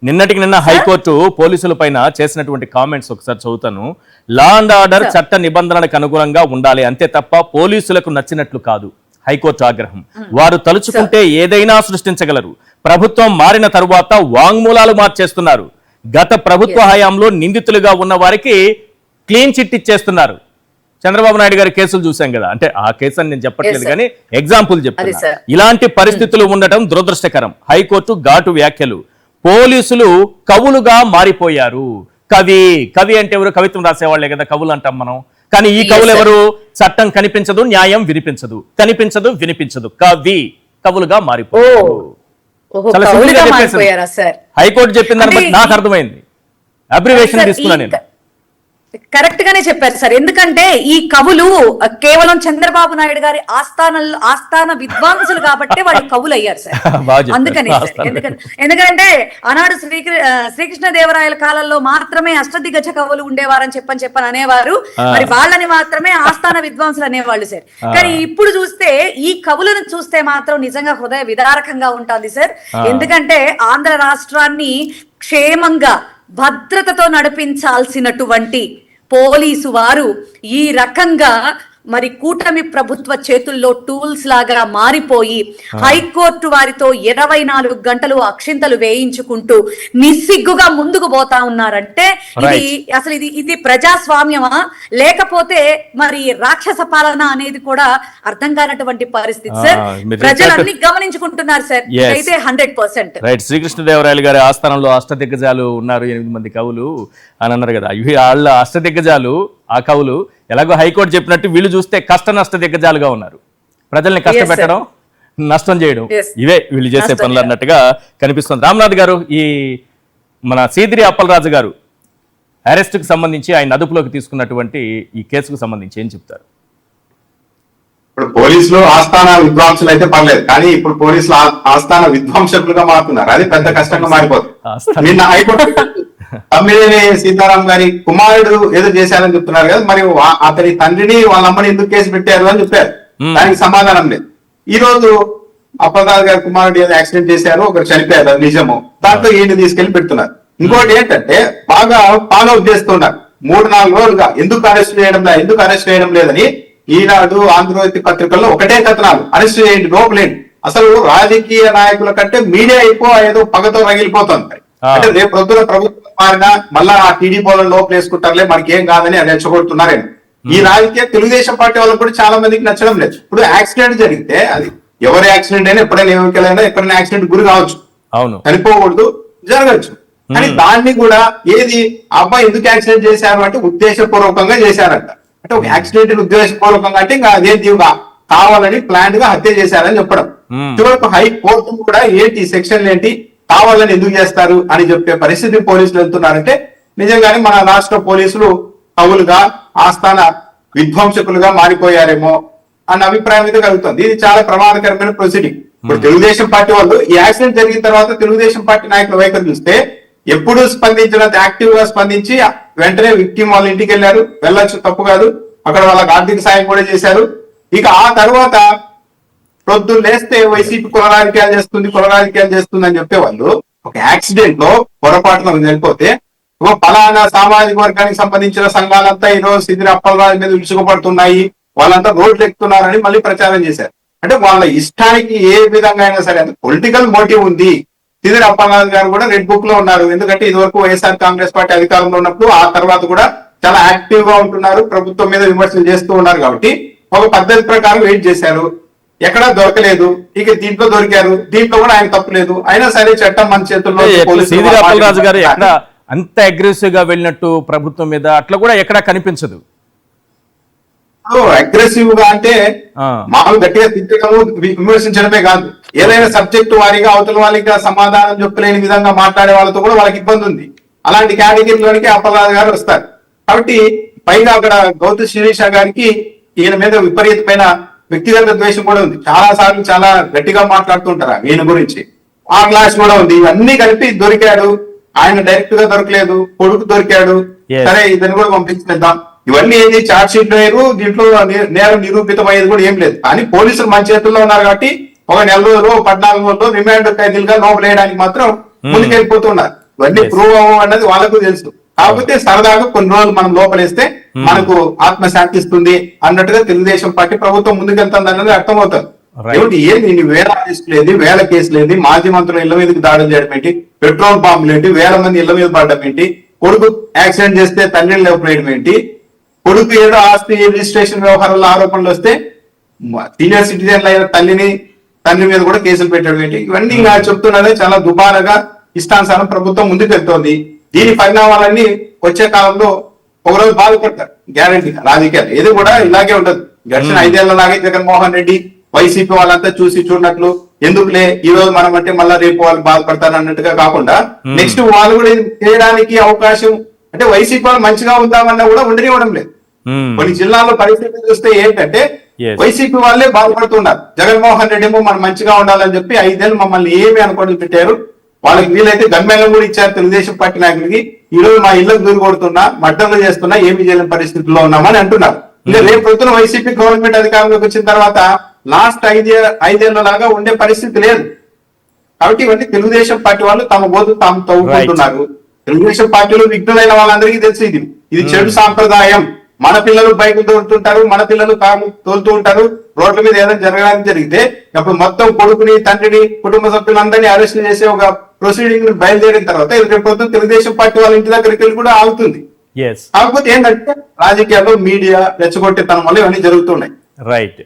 నిన్నటికి నిన్న హైకోర్టు పోలీసుల పైన చేసినటువంటి కామెంట్స్ ఒకసారి చదువుతాను. లా అండ్ ఆర్డర్ చట్ట నిబంధనలకు అనుగుణంగా ఉండాలి, అంతే తప్ప పోలీసులకు నచ్చినట్లు కాదు. హైకోర్టు ఆగ్రహం. వారు తలుచుకుంటే ఏదైనా సృష్టించగలరు. ప్రభుత్వం మారిన తరువాత వాంగ్మూలాలు మార్చేస్తున్నారు. గత ప్రభుత్వ హయాంలో నిందితులుగా ఉన్న వారికి క్లీన్ చిట్ ఇచ్చేస్తున్నారు. చంద్రబాబు నాయుడు గారి కేసులు చూసాం కదా, అంటే ఆ కేసు అని నేను చెప్పట్లేదు కానీ ఎగ్జాంపుల్ చెప్తున్నా. ఇలాంటి పరిస్థితులు ఉండటం దురదృష్టకరం. హైకోర్టు ఘాటు వ్యాఖ్యలు. పోలీసులు కవులుగా మారిపోయారు. కవి అంటే ఎవరు? కవిత్వం రాసేవాళ్లే కదా కవులు అంటాం మనం. కానీ ఈ కవులు ఎవరు? చట్టం కనిపించదు, న్యాయం వినిపించదు, కనిపించదు వినిపించదు, కవులుగా మారిపోయారు. హైకోర్టు చెప్పిందని నాకు అర్థమైంది. అబ్రివేషన్ తీసుకున్నా నేను. కరెక్ట్ గానే చెప్పారు సార్. ఎందుకంటే ఈ కవులు కేవలం చంద్రబాబు నాయుడు గారి ఆస్థాన విద్వాంసులు కాబట్టి వాళ్ళు కవులు అయ్యారు సార్. అందుకనే ఎందుకంటే ఆనాడు శ్రీకృష్ణదేవరాయల కాలంలో మాత్రమే అష్టదిగ్గజ కవులు ఉండేవారని చెప్పని అనేవారు. మరి వాళ్ళని మాత్రమే ఆస్థాన విద్వాంసులు అనేవాళ్ళు సార్. కానీ ఇప్పుడు చూస్తే ఈ కవులను చూస్తే మాత్రం నిజంగా హృదయ విదారకంగా ఉంటుంది సార్. ఎందుకంటే ఆంధ్ర రాష్ట్రాన్ని క్షేమంగా భద్రతతో నడిపించాల్సినటువంటి పోలీసు వారు ఈ రకంగా మరి కూటమి ప్రభుత్వ చేతుల్లో టూల్స్ లాగా మారిపోయి హైకోర్టు వారితో 24 గంటలు అక్షింతలు వేయించుకుంటూ నిస్సిగ్గుగా ముందుకు పోతా ఉన్నారంటే ఇది ప్రజాస్వామ్యమా లేకపోతే మరి రాక్షస పాలన అనేది కూడా అర్థం కానటువంటి పరిస్థితి సార్. ప్రజలన్నీ గమనించుకుంటున్నారు సార్. అయితే 100% రైట్. శ్రీకృష్ణదేవరాయలు గారి ఆస్థానంలో అష్టదిగ్గజాలు ఉన్నారు, 8 మంది కవులు అని అన్నారు కదా. ఇవి వాళ్ళ అష్టదిగ్గజాలు, ఆ కవులు ఎలాగో హైకోర్టు చెప్పినట్టు వీళ్ళు చూస్తే కష్ట నష్ట దిగ్గజాలుగా ఉన్నారు. ప్రజల్ని కష్టపెట్టడం, నష్టం చేయడం, ఇవే వీళ్ళు చేసే పనులు అన్నట్టుగా కనిపిస్తుంది. రామ్నాథ్ గారు, ఈ మన సీదిరి అప్పలరాజు గారు అరెస్ట్కి సంబంధించి, ఆయన అదుపులోకి తీసుకున్నటువంటి ఈ కేసుకు సంబంధించి ఏం చెప్తారు? ఇప్పుడు పోలీసులు ఆస్థాన విద్వాంసులు అయితే పర్లేదు, కానీ ఇప్పుడు పోలీసులు ఆస్థాన విద్వాంసకులుగా మారుతున్నారు. అది పెద్ద కష్టంగా మారిపోతుంది. నిన్న హైకోర్టు తమ్మినేని సీతారాం గారి కుమారుడు ఏదో చేశారని చెప్తున్నారు కదా, మరి అతని తండ్రిని వాళ్ళ అమ్మని ఎందుకు కేసు పెట్టారు అని చెప్పారు. దానికి సమాధానం లేదు. ఈ రోజు అప్పలరాజు గారి కుమారుడు ఏదో యాక్సిడెంట్ చేశారు, ఒకరు చనిపోయారు, అది నిజము. దాంట్లో ఈయన తీసుకెళ్లి పెడుతున్నారు. ఇంకోటి ఏంటంటే బాగా ఫాలో అప్ చేస్తున్నారు 3-4 రోజులుగా. ఎందుకు అరెస్ట్ చేయడం లేదని ఈనాడు, ఆంధ్రజ్యోతి పత్రికల్లో ఒకటే కథనాలు. అరెస్ట్ చేయండి, లోపలేండి. అసలు రాజకీయ నాయకుల కంటే మీడియా ఏదో పగతో రగిలిపోతుంది. అంటే రేపు పొద్దున ప్రభుత్వం మారినా మళ్ళా ఆ టీడీ పోలను లోపల వేసుకుంటారులే, మనకి ఏం కాదని అని రెచ్చగొడుతున్నారేమో. ఈ రాజకీయ తెలుగుదేశం పార్టీ వాళ్ళకి కూడా చాలా మందికి నచ్చడం లేదు. ఇప్పుడు యాక్సిడెంట్ జరిగితే అది ఎవరి యాక్సిడెంట్ అయినా, ఎప్పుడైనా ఎవరికైనా ఎక్కడైనా యాక్సిడెంట్ గురి కావచ్చు, చనిపోకూడదు, జరగచ్చు. కానీ దాన్ని కూడా ఏది అబ్బాయి ఎందుకు యాక్సిడెంట్ చేశారు అంటే ఉద్దేశపూర్వకంగా చేశారంట. అంటే ఒక యాక్సిడెంట్ ఉద్దేశపూర్వకంగా అంటే ఇంకా అదే తీవ్రంగా కావాలని ప్లాన్ గా హత్య చేశారని చెప్పడం. చివరకు హైకోర్టు కూడా ఏంటి సెక్షన్లు ఏంటి, కావాలని ఎందుకు చేస్తారు అని చెప్పే పరిస్థితి పోలీసులు వెళ్తున్నారంటే నిజంగానే మన రాష్ట్ర పోలీసులు కవులుగా, ఆస్థాన విధ్వంసకులుగా మారిపోయారేమో అన్న అభిప్రాయం అయితే కలుగుతుంది. ఇది చాలా ప్రమాదకరమైన ప్రొసీడింగ్. ఇప్పుడు తెలుగుదేశం పార్టీ వాళ్ళు ఈ యాక్సిడెంట్ జరిగిన తర్వాత తెలుగుదేశం పార్టీ నాయకుల వైఖరి చూస్తే ఎప్పుడు స్పందించినంత యాక్టివ్ గా స్పందించి వెంటనే విక్టిమ్ వాళ్ళ ఇంటికి వెళ్ళారు. వెళ్ళొచ్చు, తప్పు కాదు. అక్కడ వాళ్ళకి ఆర్థిక సాయం కూడా చేశారు. ఇక ఆ తర్వాత ప్రొద్దులు లేస్తే వైసీపీ కుల రాజకీయాలు చేస్తుంది అని చెప్పేవాళ్ళు ఒక యాక్సిడెంట్ లో పొరపాటున వెళ్ళిపోతే ఫలానా సామాజిక వర్గానికి సంబంధించిన సంఘాలంతా ఈరోజు సీదిరి అప్పలరాజు మీద విసుగుపడుతున్నాయి, వాళ్ళంతా రోడ్లు ఎక్కుతున్నారని మళ్ళీ ప్రచారం చేశారు. అంటే వాళ్ళ ఇష్టానికి ఏ విధంగా అయినా సరే పొలిటికల్ మోటివ్ ఉంది. సీదిరి అప్పలరాజు గారు కూడా రెడ్ బుక్ లో ఉన్నారు. ఎందుకంటే ఇదివరకు వైఎస్ఆర్ కాంగ్రెస్ పార్టీ అధికారంలో ఉన్నప్పుడు, ఆ తర్వాత కూడా చాలా యాక్టివ్ గా ఉంటున్నారు, ప్రభుత్వం మీద విమర్శలు చేస్తూ ఉన్నారు. కాబట్టి ఒక పద్ధతి ప్రకారం వెయిట్ చేశారు, ఎక్కడా దొరకలేదు. ఇక దీంట్లో దొరికారు, దీంట్లో కూడా ఆయన తప్పులేదు. అయినా సరే చట్టం మన చేతుల్లో. సీదిరి అప్పలరాజు గారు ఎక్కడ అంత అగ్రెసివ్ గా వెళ్ళినట్టు ప్రభుత్వం మీద అట్లా కూడా ఎక్కడా కనిపించదు. అగ్రెసివ్ గా అంటే మామూలు గట్టిగా తిట్టడము, విమర్శించడమే కాదు, ఏదైనా సబ్జెక్టు వారిగా అవతల వాళ్ళకి సమాధానం చెప్పలేని విధంగా మాట్లాడే వాళ్ళతో కూడా వాళ్ళకి ఇబ్బంది ఉంది. అలాంటి కేటగిరీలోనికి అప్పలరాజు గారు వస్తారు. కాబట్టి పైగా అక్కడ గౌతమ్ శిరీష గారికి ఈయన మీద విపరీతమైన వ్యక్తిగత ద్వేషం కూడా ఉంది. చాలా సార్లు చాలా గట్టిగా మాట్లాడుతుంటారు ఈయన గురించి. ఆ క్లాస్ కూడా ఉంది. ఇవన్నీ కలిపి దొరికాడు. ఆయన డైరెక్ట్ గా దొరకలేదు, కొడుకు దొరికాడు. సరే ఇతను కూడా పంపించేద్దాం. ఇవన్నీ ఏది చార్జ్ షీట్ లేరు, దీంట్లో నేరం నిరూపితమయ్యేది కూడా ఏం లేదు. కానీ పోలీసులు మన చేతుల్లో ఉన్నారు కాబట్టి ఒక 4 రోజులు 14 రోజులు రిమాండ్ ఖైదీలుగా లోపలేయడానికి మాత్రం ముందుకెళ్ళిపోతున్నారు. ఇవన్నీ ప్రూవ్ అవ్వం అన్నది వాళ్ళకు తెలుసు. కాకపోతే సరదాగా కొన్ని రోజులు మనం లోపలేస్తే మనకు ఆత్మశాంతిస్తుంది అన్నట్టుగా తెలుగుదేశం పార్టీ ప్రభుత్వం ముందుకెళ్తుంది అన్నది అర్థమవుతుంది. ఏమిటి ఏంది వేల అరెస్టులు ఏంది, వేల కేసులు ఏంది, మాజీ మంత్రులు ఇళ్ల మీదకి దాడులు చేయడం ఏంటి, పెట్రోల్ పంపులు ఏంటి, వేల మంది ఇళ్ల మీద పడడం ఏంటి, కొడుకు యాక్సిడెంట్ చేస్తే తండ్రిని లేపడం ఏంటి, కొడుకు ఏదో ఆస్తి రిజిస్ట్రేషన్ వ్యవహారాల్లో ఆరోపణలు వస్తే సీనియర్ సిటిజన్లు అయిన తండ్రి మీద కూడా కేసులు పెట్టడం ఏంటి, ఇవన్నీ ఇంకా చెప్తున్నదే చాలా దుబారగా ఇష్టానుసారం ప్రభుత్వం ముందుకెళ్తోంది. దీని పరిణామాలన్నీ వచ్చే కాలంలో ఒకరోజు బాధపడతారు గ్యారంటీగా. రాజకీయాలు ఏది కూడా ఇలాగే ఉండదు. గడిచిన 5 ఏళ్లలాగే జగన్మోహన్ రెడ్డి వైసీపీ వాళ్ళంతా చూసి చూడనట్లు ఎందుకులే ఈ రోజు మనం అంటే మళ్ళా రేపు వాళ్ళు బాధపడతారు అన్నట్టుగా కాకుండా నెక్స్ట్ వాళ్ళు కూడా చేయడానికి అవకాశం అంటే వైసీపీ వాళ్ళు మంచిగా ఉందామన్నా కూడా ఉండనివ్వడం లేదు. కొన్ని జిల్లాల్లో పరిస్థితి చూస్తే ఏంటంటే వైసీపీ వాళ్ళే బాధపడుతున్నారు. జగన్మోహన్ రెడ్డి ఏమో మనం మంచిగా ఉండాలని చెప్పి 5 ఏళ్ళు మమ్మల్ని ఏమి అనుకోని పెట్టారు. వాళ్ళకి వీలైతే గన్మేళం కూడా ఇచ్చారు తెలుగుదేశం పార్టీ నాయకులకి. ఈ రోజు మా ఇళ్లకు దూరు కొడుతున్నా, మడ్డంలో చేస్తున్నా, ఏమి చేయలేని పరిస్థితుల్లో ఉన్నామని అంటున్నారు. ఇంకా రేపు పొద్దున వైసీపీ గవర్నమెంట్ అధికారంలోకి వచ్చిన తర్వాత లాస్ట్ 5 ఏళ్లలాగా ఉండే పరిస్థితి లేదు. కాబట్టి ఇవన్నీ తెలుగుదేశం పార్టీ వాళ్ళు తమ బోధు తాము తవ్వుకుంటున్నారు. తెలుగుదేశం పార్టీలో విఘ్నులైన వాళ్ళందరికీ తెలుసు ఇది చెడు సాంప్రదాయం. మన పిల్లలు బైకులు తోలుతుంటారు, మన పిల్లలు కారు తోలుతూ ఉంటారు. రోడ్ల మీద ఏదైనా జరగడానికి జరిగితే అప్పుడు మొత్తం కొడుకుని, తండ్రిని, కుటుంబ సభ్యులందరినీ అరెస్ట్ చేసే ఒక ప్రొసీడింగ్ బయలుదేరిన తర్వాత ఇది రేపు తెలుగుదేశం పార్టీ వాళ్ళ ఇంటి దగ్గరికి వెళ్ళి కూడా ఆగుతుంది. కాకపోతే ఏంటంటే రాజకీయాల్లో మీడియా రెచ్చగొట్టేతనం వల్ల ఇవన్నీ జరుగుతున్నాయి. రైట్.